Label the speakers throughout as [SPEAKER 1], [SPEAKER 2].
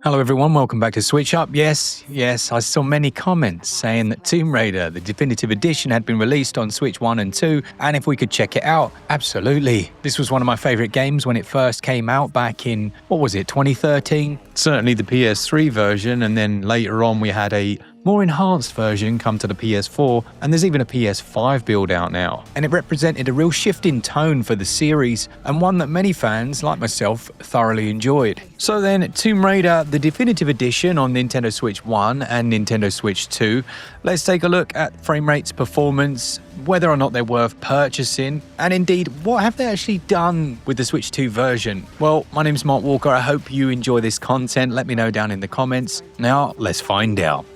[SPEAKER 1] Hello everyone, welcome back to SwitchUp. Yes, I saw many comments saying that Tomb Raider, the definitive edition, had been released on Switch 1 and 2, and if we could check it out. Absolutely. This was one of my favorite games when it first came out back in, 2013? Certainly the PS3 version, and then later on we had a more enhanced version come to the PS4, and there's even a PS5 build out now. And it represented a real shift in tone for the series, and one that many fans, like myself, thoroughly enjoyed. So then, Tomb Raider, the definitive edition on Nintendo Switch 1 and Nintendo Switch 2. Let's take a look at frame rates, performance, whether or not they're worth purchasing, and indeed, what have they actually done with the Switch 2 version? Well, my name's Mark Walker, I hope you enjoy this content, let me know down in the comments. Now, let's find out.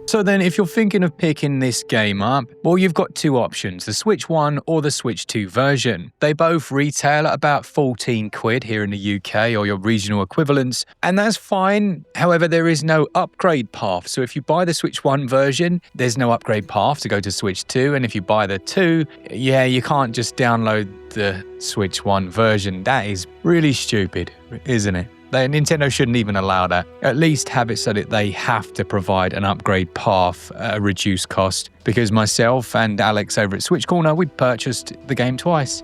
[SPEAKER 1] So then, if you're thinking of picking this game up, well, you've got two options, the Switch 1 or the Switch 2 version. They both retail at about 14 quid here in the UK or your regional equivalents, and that's fine. However, there is no upgrade path. So if you buy the Switch 1 version, there's no upgrade path to go to Switch 2, and if you buy the 2, you can't just download the Switch 1 version. That is really stupid, isn't it? Nintendo shouldn't even allow that. At least have it so that they have to provide an upgrade path at a reduced cost. Because myself and Alex over at Switch Corner, we purchased the game twice.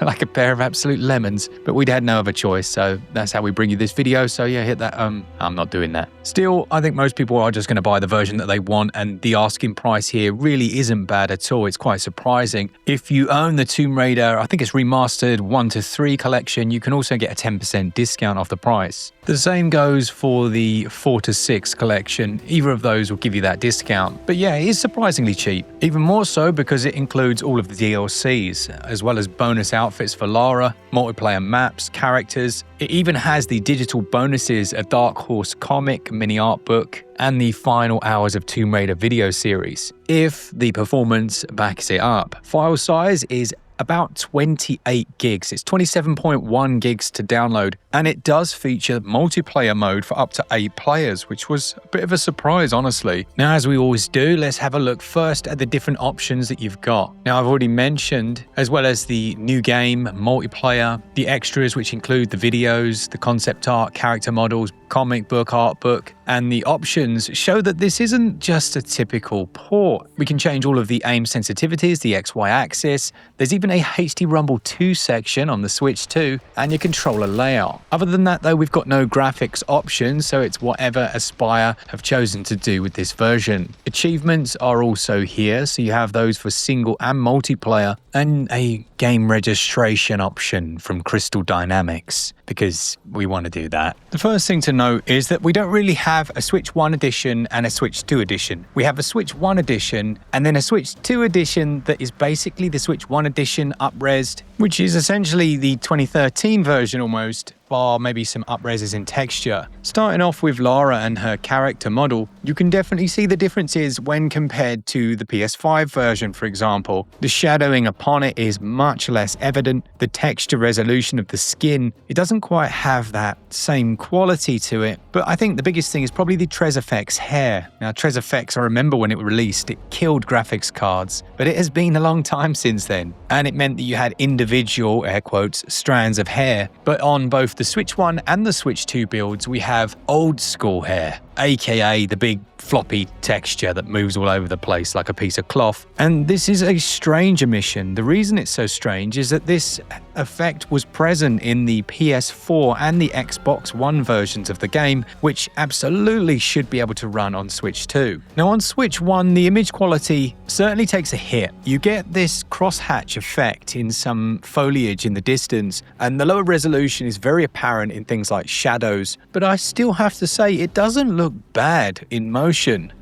[SPEAKER 1] Like a pair of absolute lemons. But we'd had no other choice, so that's how we bring you this video. So yeah, hit that. I'm not doing that. Still, I think most people are just going to buy the version that they want, and the asking price here really isn't bad at all. It's quite surprising. If you own the Tomb Raider, I think it's remastered 1 to 3 collection, you can also get a 10% discount off the price. The same goes for the 4 to 6 collection. Either of those will give you that discount. But yeah, it is surprisingly cheap. Even more so because it includes all of the DLCs, as well as bonus outfits for Lara, multiplayer maps, characters. It even has the digital bonuses, a Dark Horse comic, mini art book, and the final hours of Tomb Raider video series, if the performance backs it up. File size is about 28 gigs. It's 27.1 gigs to download, and it does feature multiplayer mode for up to 8 players, which was a bit of a surprise, honestly. Now, as we always do, let's have a look first at the different options that you've got. Now, I've already mentioned, as well as the new game, multiplayer, the extras, which include the videos, the concept art, character models, comic book, art book, and the options show that this isn't just a typical port. We can change all of the aim sensitivities, the XY axis. There's even a HD Rumble 2 section on the Switch 2, and your controller layout. Other than that though, we've got no graphics options, so it's whatever Aspyr have chosen to do with this version. Achievements are also here, so you have those for single and multiplayer, and a game registration option from Crystal Dynamics, because we want to do that. The first thing to note is that we don't really have a Switch 1 edition and a Switch 2 edition. We have a Switch 1 edition and then a Switch 2 edition that is basically the Switch 1 edition up-resed, which is essentially the 2013 version almost, bar maybe some up-reses in texture. Starting off with Lara and her character model, you can definitely see the differences when compared to the PS5 version, for example. The shadowing upon it is much less evident. The texture resolution of the skin, it doesn't quite have that same quality to it. But I think the biggest thing is probably the TresFX hair. Now, TresFX, I remember when it was released, it killed graphics cards, but it has been a long time since then. And it meant that you had individual, air quotes, strands of hair. But on both the Switch 1 and the Switch 2 builds, we have old school hair, aka the big floppy texture that moves all over the place like a piece of cloth. And this is a strange omission. The reason it's so strange is that this effect was present in the PS4 and the Xbox One versions of the game, which absolutely should be able to run on Switch 2. Now on Switch 1, the image quality certainly takes a hit. You get this crosshatch effect in some foliage in the distance, and the lower resolution is very apparent in things like shadows, but I still have to say it doesn't look bad in motion.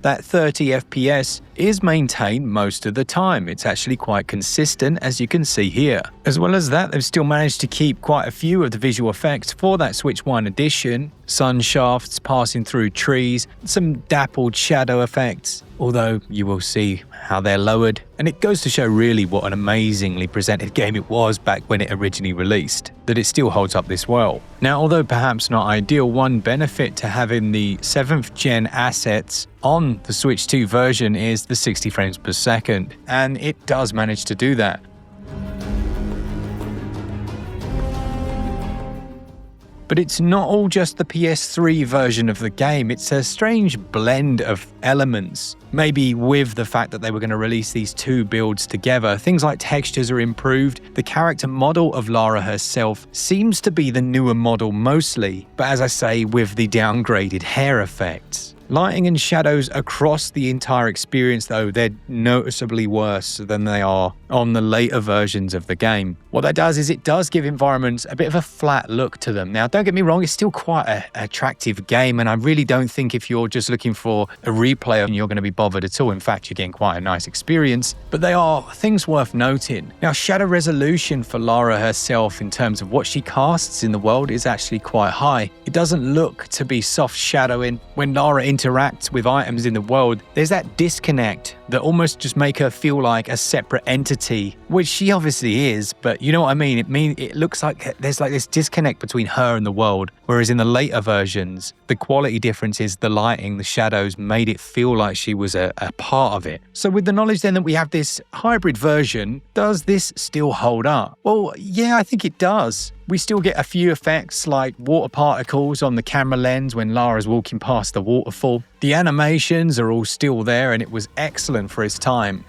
[SPEAKER 1] That 30 FPS is maintained most of the time. It's actually quite consistent, as you can see here. As well as that, they've still managed to keep quite a few of the visual effects for that Switch 1 edition. Sun shafts passing through trees, some dappled shadow effects, although you will see how they're lowered. And it goes to show really what an amazingly presented game it was back when it originally released, that it still holds up this well. Now, although perhaps not ideal, one benefit to having the 7th gen assets on the Switch 2 version is the 60 frames per second, and it does manage to do that. But it's not all just the PS3 version of the game, it's a strange blend of elements. Maybe with the fact that they were going to release these two builds together, things like textures are improved, the character model of Lara herself seems to be the newer model mostly, but as I say, with the downgraded hair effects. Lighting and shadows across the entire experience though, they're noticeably worse than they are on the later versions of the game. What that does is it does give environments a bit of a flat look to them. Now don't get me wrong, it's still quite an attractive game, and I really don't think if you're just looking for a replay you're going to be bothered at all. In fact, you're getting quite a nice experience, but they are things worth noting. Now shadow resolution for Lara herself in terms of what she casts in the world is actually quite high. It doesn't look to be soft shadowing. When Lara interacts with items in the world, there's that disconnect that almost just make her feel like a separate entity, which she obviously is, but you know what I mean? It looks like there's like this disconnect between her and the world, whereas in the later versions, the quality differences, the lighting, the shadows made it feel like she was a part of it. So with the knowledge then that we have this hybrid version, does this still hold up? Well, yeah, I think it does. We still get a few effects like water particles on the camera lens when Lara's walking past the waterfall. The animations are all still there, and it was excellent for its time.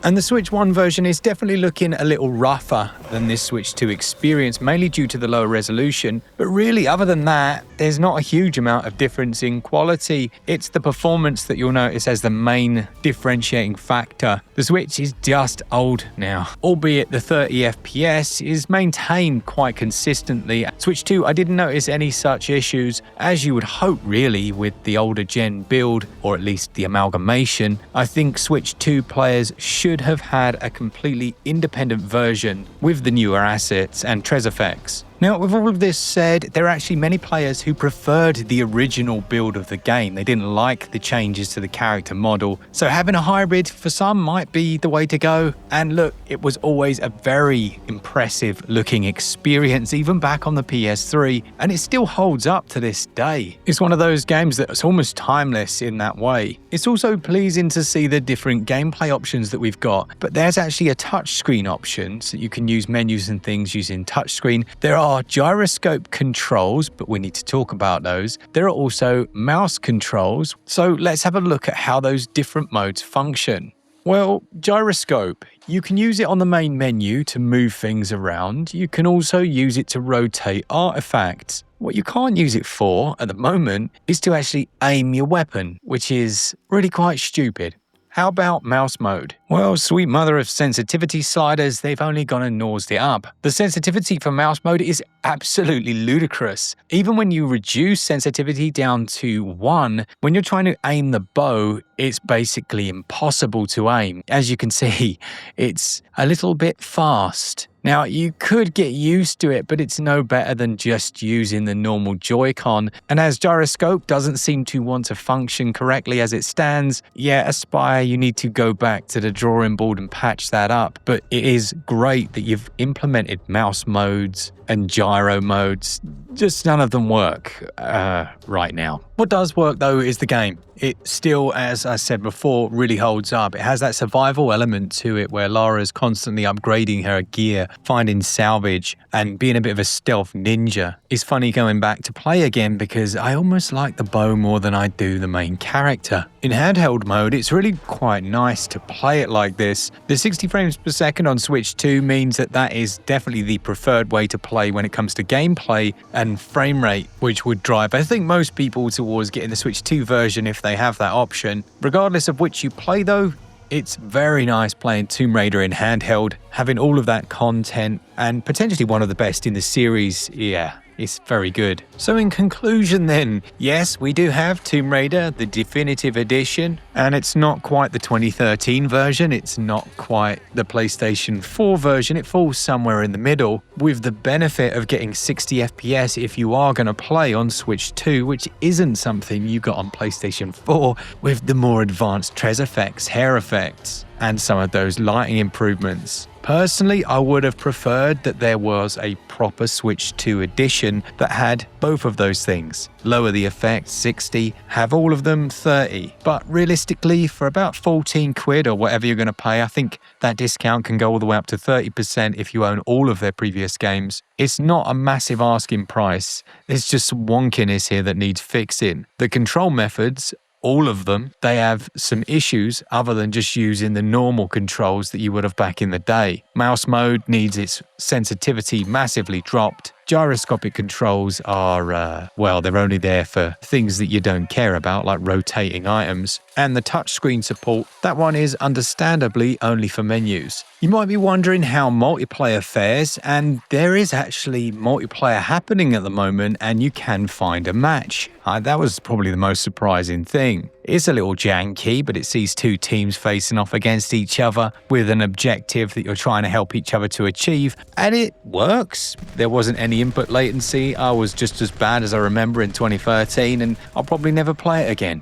[SPEAKER 1] And the Switch 1 version is definitely looking a little rougher than this Switch 2 experience, mainly due to the lower resolution. But really, other than that, there's not a huge amount of difference in quality. It's the performance that you'll notice as the main differentiating factor. The Switch is just old now, albeit the 30 FPS is maintained quite consistently. Switch 2, I didn't notice any such issues, as you would hope really with the older gen build, or at least the amalgamation. I think Switch 2 players should have had a completely independent version with the newer assets and Trez effects. Now, with all of this said, there are actually many players who preferred the original build of the game. They didn't like the changes to the character model, so having a hybrid for some might be the way to go. And look, it was always a very impressive looking experience, even back on the PS3, and it still holds up to this day. It's one of those games that's almost timeless in that way. It's also pleasing to see the different gameplay options that we've got, but there's actually a touchscreen option, so you can use menus and things using touchscreen. There are gyroscope controls, but we need to talk about those. There are also mouse controls, so let's have a look at how those different modes function. Well, gyroscope. You can use it on the main menu to move things around. You can also use it to rotate artifacts. What you can't use it for at the moment is to actually aim your weapon, which is really quite stupid. How about mouse mode? Well, sweet mother of sensitivity sliders, they've only gone and nosed it up. The sensitivity for mouse mode is absolutely ludicrous. Even when you reduce sensitivity down to 1, when you're trying to aim the bow, it's basically impossible to aim. As you can see, it's a little bit fast. Now, you could get used to it, but it's no better than just using the normal joycon. And as gyroscope doesn't seem to want to function correctly as it stands, yeah, Aspire, you need to go back to the drawing board and patch that up. But it is great that you've implemented mouse modes and gyro modes. Just none of them work right now. What does work though is the game. It still, as I said before, really holds up. It has that survival element to it where Lara's constantly upgrading her gear, finding salvage, and being a bit of a stealth ninja. It's funny going back to play again because I almost like the bow more than I do the main character. In handheld mode, it's really quite nice to play it like this. The 60 frames per second on Switch 2 means that is definitely the preferred way to play when it comes to gameplay and frame rate, which would drive, I think, most people towards getting the Switch 2 version if they have that option. Regardless of which you play though, it's very nice playing Tomb Raider in handheld, having all of that content, and potentially one of the best in the series. Yeah, it's very good. So in conclusion then, yes, we do have Tomb Raider, the definitive edition, and it's not quite the 2013 version, it's not quite the PlayStation 4 version, it falls somewhere in the middle, with the benefit of getting 60 FPS if you are going to play on Switch 2, which isn't something you got on PlayStation 4, with the more advanced Trez effects, hair effects, and some of those lighting improvements. Personally, I would have preferred that there was a proper Switch 2 edition that had both of those things. Lower the effect, 60, have all of them, 30. But realistically, for about 14 quid or whatever you're going to pay, I think that discount can go all the way up to 30% if you own all of their previous games. It's not a massive asking price. There's just some wonkiness here that needs fixing. The control methods, all of them, they have some issues other than just using the normal controls that you would have back in the day. Mouse mode needs its sensitivity massively dropped. Gyroscopic controls are, well, they're only there for things that you don't care about, like rotating items. And the touchscreen support, that one is understandably only for menus. You might be wondering how multiplayer fares, and there is actually multiplayer happening at the moment, and you can find a match. That was probably the most surprising thing. It's a little janky, but it sees two teams facing off against each other with an objective that you're trying to help each other to achieve, and it works. There wasn't any input latency. I was just as bad as I remember in 2013, and I'll probably never play it again.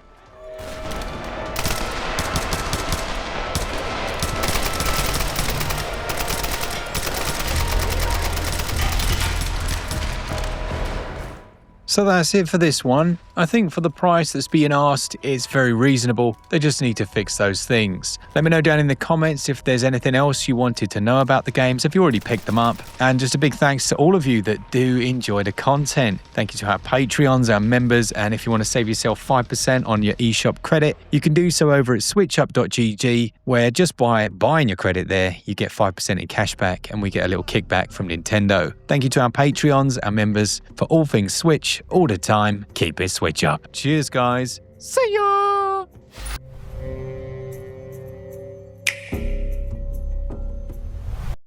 [SPEAKER 1] So that's it for this one. I think for the price that's being asked, it's very reasonable. They just need to fix those things. Let me know down in the comments if there's anything else you wanted to know about the games, if you already picked them up. And just a big thanks to all of you that do enjoy the content. Thank you to our Patreons, our members, and if you want to save yourself 5% on your eShop credit, you can do so over at switchup.gg, where just by buying your credit there, you get 5% in cash back and we get a little kickback from Nintendo. Thank you to our Patreons, our members, for all things Switch, all the time. Keep it Switch up. Cheers, guys. See ya!